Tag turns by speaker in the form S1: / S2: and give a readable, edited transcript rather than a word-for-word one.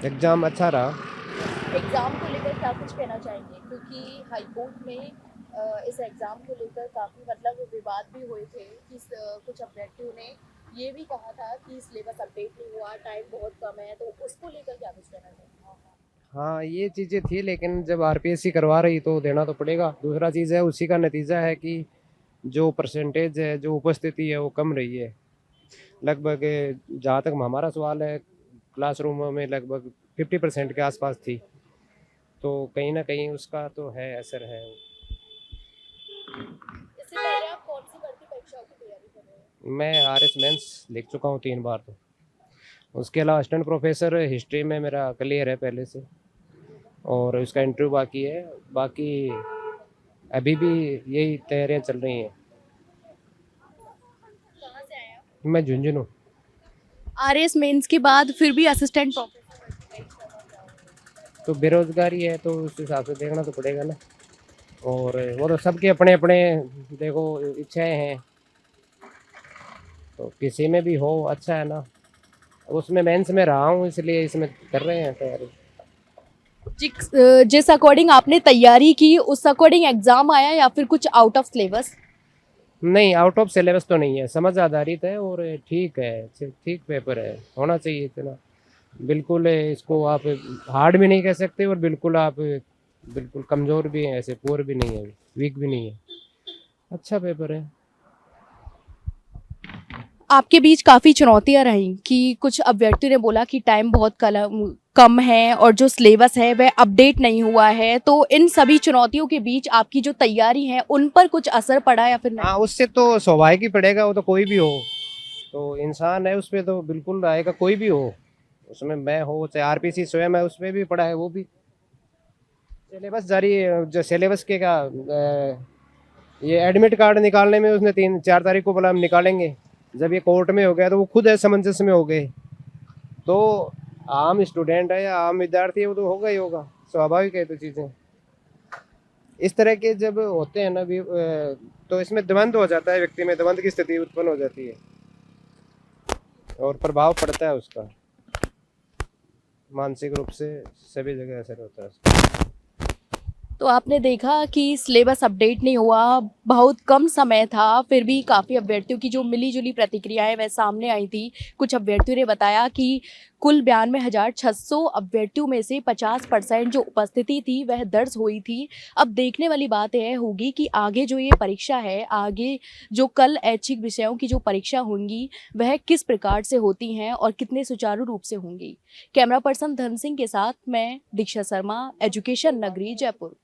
S1: Exam अच्छा रहा।
S2: Exam को लेकर क्या कुछ कहना चाहेंगे? क्योंकि हाई कोर्ट में इस एग्ज़ाम को लेकर काफ़ी मतलब विवाद भी हुए थे कि कुछ अभ्यर्थियों ने ये भी कहा था कि सिलेबस अपडेट नहीं हुआ, टाइम बहुत कम है, तो उसको लेकर क्या कुछ कहना चाहेंगे?
S1: हाँ, ये चीज़ें थी, लेकिन जब आरपीएससी करवा रही तो देना तो पड़ेगा। दूसरा चीज़ है, उसी का नतीजा है कि जो परसेंटेज है, जो उपस्थिति है वो कम रही है। लगभग, जहाँ तक हमारा सवाल है, क्लासरूमों में लगभग 50% के आसपास थी। तो कहीं न कहीं उसका तो है, असर है।
S2: इससे पहले आप कौन सी भर्ती परीक्षाओं की तैयारी कर रहे हैं?
S1: मैं आरएस मेंस लिख चुका हूँ 3 बार तो। उसके अलावा असिस्टेंट प्रोफ़ेसर हिस्ट्री में मेरा क्लियर है पहले से, और उसका इंटरव्यू बाकी है। बाकी अभी भी यही तैयारियाँ चल रही हैं।
S2: कहाँ से आए आप?
S1: मैं झुंझुनू।
S2: आरएस मेंस के बाद फिर भी असिस्टेंट प्रोफेसर भर्ती परीक्षा का क्या होगा?
S1: तो बेरोज़गारी है तो उस हिसाब से देखना तो पड़ेगा ना। और वो तो सबके अपने-अपने, देखो, इच्छाएँ हैं, तो किसी में भी हो अच्छा है ना। उसमें मेंस में रहा हूँ, इसलिए इसमें कर रहे हैं तैयारी।
S2: जिस अकॉर्डिंग आपने तैयारी की उस अकॉर्डिंग एग्जाम आया या फिर कुछ आउट ऑफ सिलेबस?
S1: नहीं, आउट ऑफ सिलेबस तो नहीं है, समझ आधारित है और ठीक है, ठीक पेपर है, होना चाहिए इतना। बिल्कुल इसको आप हार्ड भी नहीं कह सकते, और बिल्कुल आप बिल्कुल कमज़ोर भी हैं, ऐसे पुअर भी नहीं है, वीक भी नहीं है। अच्छा पेपर है।
S2: आपके बीच काफ़ी चुनौतियाँ रहीं कि कुछ अभ्यर्थियों ने बोला कि टाइम बहुत कम है और जो सिलेबस है वह अपडेट नहीं हुआ है। तो इन सभी चुनौतियों के बीच आपकी जो तैयारी है उन पर कुछ असर पड़ा या फिर नहीं?
S1: हाँ, उससे तो स्वाभाविक ही पड़ेगा, वो तो कोई भी हो। तो इंसान है, उसपे तो बिल्कुल आएगा, कोई भी हो। उसमें मैं हो चाहे आरपीसी स्वयं है, उसमें भी पड़ा है वो भी। सिलेबस जारी, जो सिलेबस के का ये एडमिट कार्ड निकालने में उसने 3-4 तारीख को बोला हम निकालेंगे। जब ये कोर्ट में हो गया तो वो खुद असमंजस में हो गए। तो आम स्टूडेंट है या आम विद्यार्थी है, वो तो होगा ही होगा, स्वाभाविक है। तो चीज़ें इस तरह के जब होते हैं ना भी, तो इसमें द्वंद हो जाता है, व्यक्ति में द्वंद की स्थिति उत्पन्न हो जाती है, और प्रभाव पड़ता है उसका, मानसिक रूप से सभी जगह असर होता है उसका।
S2: तो आपने देखा कि सिलेबस अपडेट नहीं हुआ, बहुत कम समय था, फिर भी काफ़ी अभ्यर्थियों की जो मिली-जुली प्रतिक्रियाएँ वह सामने आई थी। कुछ अभ्यर्थियों ने बताया कि कुल 92,600 अभ्यर्थियों में से 50% जो उपस्थिति थी वह दर्ज हुई थी। अब देखने वाली बात यह होगी कि आगे जो ये परीक्षा है, आगे जो कल ऐच्छिक विषयों की जो परीक्षा होंगी, वह किस प्रकार से होती हैं और कितने सुचारू रूप से होंगी। कैमरा पर्सन धन सिंह के साथ मैं दीक्षा शर्मा, एजुकेशन नगरी, जयपुर।